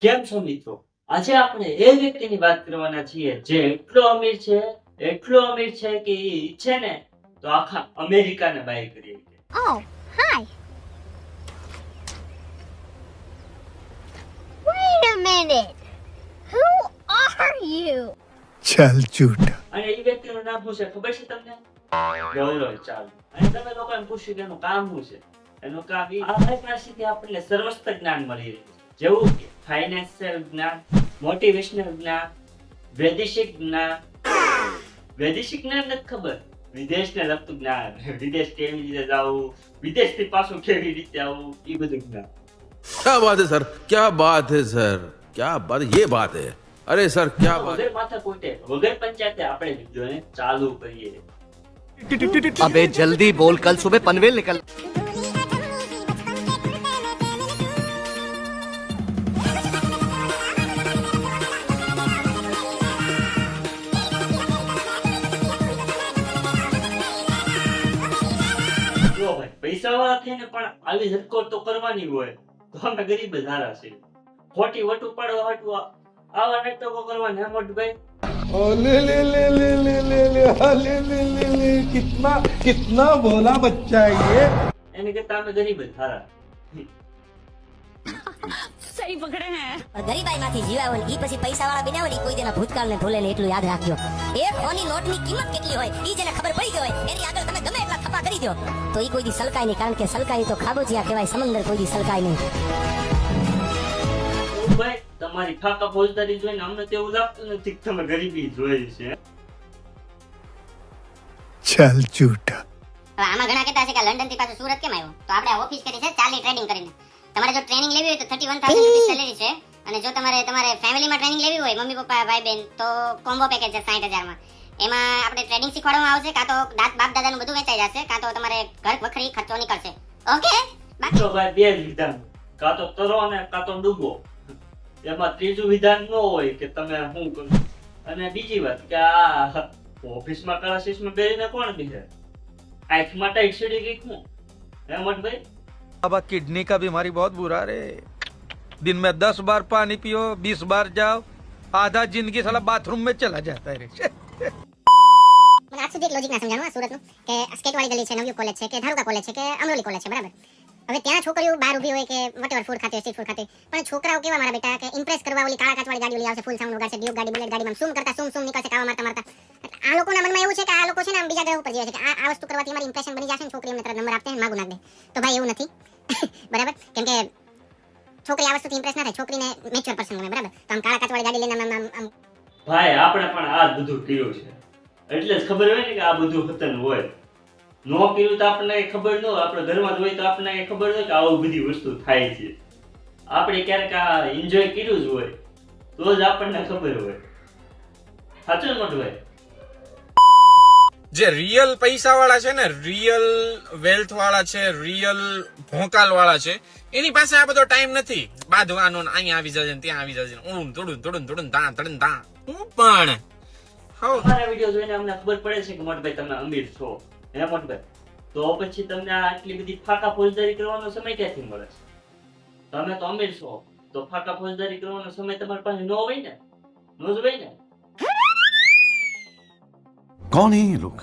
કેમ છો મિત્રો? આજે આપણે એ વ્યક્તિની વાત કરવાના છીએ જે એટલો અમીર છે કે ઈ ઈચ્છે ને તો આખા અમેરિકાને બાય કરી શકે. Oh, hi. Wait a minute. Who are you? चल झूठा અને એ વ્યક્તિનું નામ શું છે ખબર છે તમને? ગૌરવ ચાવલા. અને તમે લોકોને પૂછ્યું કે એનું કામ શું છે? એનું કામ ઈ આ ભાઈ પાસેથી આપણને સર્વસ્ત્ર જ્ઞાન મળી રહ્યું છે. જેવું કે ફાઇનાન્શિયલ જ્ઞાન, મોટિવેશનલ જ્ઞાન, વૈદેશિક જ્ઞાન. વૈદેશિક જ્ઞાન નથી ખબર, વિદેશને લગતું જ્ઞાન. વિદેશ કેવી રીતે જવું, વિદેશથી પાછું કેવી રીતે આવવું, એ બધું જ્ઞાન. क्या बात है सर, क्या बात है सर, क्या बात, ये बात है. अरे सर क्या बात. વગર માથા કોટે, વગર પંચાયતે આપણે વિડીયોને ચાલુ કરીએ. अबे जल्दी बोल, कल सुबह पनवेल निकल. જો ભાઈ પૈસાવાળા થઈને પણ આવી હરકત તો કરવાની હોય તો અમે ગરીબ જ હારા છીએ. ખોટી વટુ પાડવા હાટુ આવા નાટકો કરવા ને મોટભાઈ. ले ले ले ले ले ले ले ले ले ले ले कितना कितना बोला बच्चा ये એને કરતા અમે ગરીબ જ હારા. सही पकड़े हैं. ગરીબાઈ માંથી જીવાવો ને ઈ પછી પૈસા વાળા બનાવો ને ઈ કોઈ તેના ભૂતકાળ ને ભૂલે ને એટલું યાદ રાખજો. એક હોની નોટ ની કિંમત કેટલી હોય ઈ જેને ખબર પડી ગઈ હોય એની આગળ તમે ગમે એટલા થપ્પા કરી દો તો ઈ કોઈ દી સલકાય નહીં, કારણ કે સલકાય તો ખાબોચિયા કહેવાય, સમંદર કોઈ દી સલકાય નહીં. ભાઈ તમારી ફાકા ફોજદારી જોઈને અમને તો એવું લાગતું નથી કે તમે ગરીબી જોઈ છે. चल झूठा હવે આમાં ઘણા કહેતા છે કે લંડન થી પાછું સુરત કેમ આવ્યો, તો આપણે ઓફિસ કરી છે ચાલની ટ્રેનિંગ કરીને. તમારે જો ટ્રેનિંગ લેવી હોય તો 31,000 રૂપિયા સેલેરી છે, અને જો તમારે ફેમિલીમાં ટ્રેનિંગ લેવી હોય, મમ્મી પપ્પા ભાઈ બહેન, તો કોમ્બો પેકેજ છે 60,000 માં. એમાં આપણે ટ્રેનિંગ શીખવાડવામાં આવશે, કાં તો બાપ દાદાનું બધું વેચાઈ જશે, કાં તો તમારે ઘર વખરી ખર્ચો નીકળશે. ઓકે બાકી તો ભાઈ બે જ વિધાન, કાં તો તરો ને કાં તો ડૂબો. એમાં ત્રીજું વિધાન ન હોય કે તમે શું કરો. અને બીજી વાત કે આ ઓફિસમાં ક્લાસીસમાં બેરીને કોણ બેસે? આંખમાં ટાઈટ સીડી ગઈ હું હે મોટભાઈ? अब किडनी का बीमारी बहुत बुरा रे. दिन में 10 बार पानी पियो, 20 बार जाओ, आधा जिंदगी साला बाथरूम में चला जाता है रे. મને આજ સુધી એક લોજિક ના સમજાણું આ સુરતનું, કે સ્કેટવાળી ગલી છે, નવયુગ કોલેજ છે, કે ધારુકા કોલેજ છે, કે અમરોલી કોલેજ છે, બરાબર. હવે ત્યાં છોકરીઓ બહાર ઊભી હોય કે વટેવર ફૂડ ખાતી હોય, સ્ટ્રીટ ફૂડ ખાતી હોય, પણ છોકરાઓ કેવા મારા બેટા કે ઇમ્પ્રેસ કરવા ઓલી કાળા કાચવાળી ગાડી લઈ આવશે, ફૂલ સાઉન્ડ વગાડશે, ડ્યુક ગાડી, બુલેટ ગાડીમાં સૂમ કરતા સૂમ નીકળશે, કાવા મારતા મારતા. આ લોકોના મનમાં એવું છે કે આ લોકો છે ને આમ બીજા ગ્રહ ઉપર જીવે છે, કે આ વસ્તુ કરવાથી અમારી ઇમ્પ્રેશન બની જશે ને છોકરી અમને તરત નંબર આપશે ને માગું નાખ દે. તો ભાઈ એવું નથી. બરાબર, કેમ કે છોકરી આ વસ્તુથી ઇમ્પ્રેસ ના થાય, છોકરીને મેચ્યોર પર્સન ગમે, બરાબર. તો આમ કાળા કાચવાળી ગાડી લઈને આમ ભાઈ આપણે પણ આ જ બધું કર્યું છે એટલે જ ખબર હોય ને કે આ બધું ખતન હોય. નો કર્યું તો આપણને કઈ ખબર ન હોય, આપણે ઘરમાં જ હોય તો આપણને કઈ ખબર હોય કે આવું બધી વસ્તુ થાય છે. આપણે ક્યારેક આ એન્જોય કર્યું જ હોય તો જ આપણને ખબર હોય. સાચું ને મોટું ભાઈ? જે રિયલ પૈસા વાળા છે ને, રિયલ વેલ્થ વાળા છે, રિયલ ભોંકાલ વાળા છે, એની પાસે આ બધો ટાઈમ નથી બાંધવાનો ને અહીંયા આવી જશે ને ત્યાં આવી જશે ને ઊંડ થોડું થોડું થોડું તા તડન તા. હું પણ અમારા વિડીયો જોઈને અમને ખબર પડે છે કે મોટભાઈ તમે અમીર છો હે મોટભાઈ, તો પછી તમને આટલી બધી ફાકા ફોજદારી કરવાનો સમય ક્યાંથી મળે છે? તમે તો અમીર છો તો ફાકા ફોજદારી કરવાનો સમય તમારી પાસે ન હોય ને, ન જ હોય ને. कौन है ये लोग,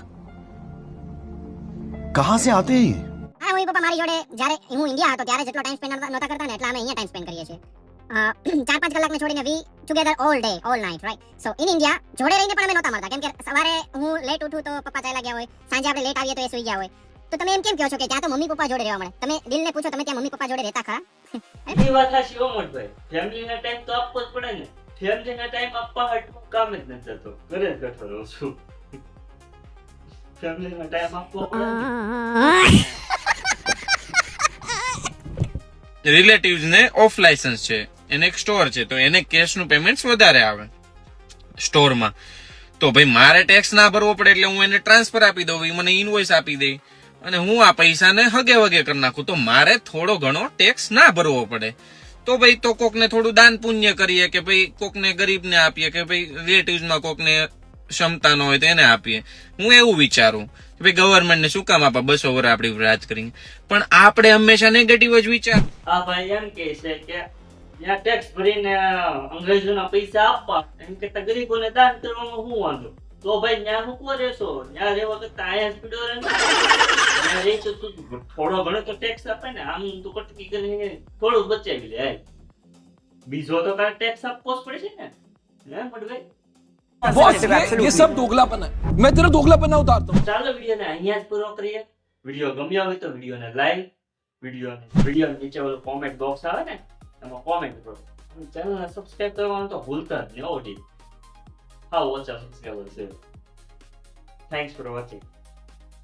कहाँ से आते हैं ये? હા હું પપ્પા મારી જોડે જ્યારે હું ઇન્ડિયા હતો ત્યારે જેટલો ટાઈમ સ્પેન્ડ નહોતા કરતા ને એટલા અમે અહીંયા ટાઈમ સ્પેન્ડ કરીએ છીએ. 4-5 કલાકને છોડીને we together all day all night, right. So in India જોડે રહીને પણ અમે નહોતા મળતા, કેમ કે સવારે હું લેટ ઉઠું તો પપ્પા ચાલ્યા ગયા હોય, સાંજે આપણે લેટ આવીએ તો એ સૂઈ ગયા હોય. તો તમે એમ કેમ કહો છો કે ત્યાં તો મમ્મી પપ્પા જોડે રહેવા મળે? તમે દિલને પૂછો, તમે ત્યાં મમ્મી પપ્પા જોડે રહેતા ખરા? એ વાત સાચી હો મોટભાઈ, ફેમિલીને ટાઈમ તો આપવો જ પડે ને. ફેમિલીને ટાઈમ આપવા હાટું કામ જ નથી થતો, ઘરે જ બેઠો રહું છું. ફેમિલીને ટાઈમ આપવો પડે ને. રિલેટિવ્સ ને ઓફ લાયસન્સ છે, એને એક સ્ટોર છે, તો એને કેશ નું પેમેન્ટ વધારે આવે સ્ટોરમાં. તો ભાઈ મારે ટેક્સ ના ભરવો પડે એટલે હું એને ટ્રાન્સફર આપી દઉં, એ મને ઇનવોઇસ આપી દે અને હું આ પૈસાને હગે વગે કરી નાખું, તો મારે થોડો ઘણો ટેક્સ ના ભરવો પડે. તો ભાઈ તો કોકને થોડું દાન પુણ્ય કરીએ, કે ભાઈ કોકને ગરીબને આપીએ, કે ભાઈ રિલેટિવ્સમાં કોકને ક્ષમતા ન હોય તો એને આપીએ. હું એવું વિચારું કે ભાઈ ગવર્મેન્ટને શું કામ આપવા 200 વર્ષ આપણી રાજ કરી. પણ આપણે હંમેશા નેગેટિવ જ વિચાર. આ ભાઈ એમ કહે છે કે ત્યાં ટેક્સ ભરીને અંગ્રેજોના પૈસા આપવા એમ કરતા ગરીબોને દાન કરવામાં શું વાંધો? તો ભાઈ ત્યાં મૂકવો રહેશો, ત્યાં રહેવા કરતા અહીંયા જ પીડો રહે ને. ત્યાં રહી તો તું થોડો ઘણો તો ટેક્સ આપે ને, આમ તું કટકી કરીને થોડું બચાવી લે. હાલ. બીજો તો તારે ટેક્સ આપવો જ પડશે ને, હે મડભાઈ? ये सब दोगलापन है मैं तेरा दोगलापन उतारता हूँ ચાલો વિડીયોને અહીંયા જ પૂરો કરીએ. વિડીયો ગમ્યો હોય તો વિડીયોને લાઈક, વિડીયો નીચે ઓલું કોમેન્ટ બોક્સ આવે ને એમાં કોમેન્ટ કરો. ચેનલને સબસ્ક્રાઇબ કરવાનું તો ભૂલતા જ નહીં. ઓડી હા ઓછા સબસ્ક્રાઇબર છે. Thanks for watching.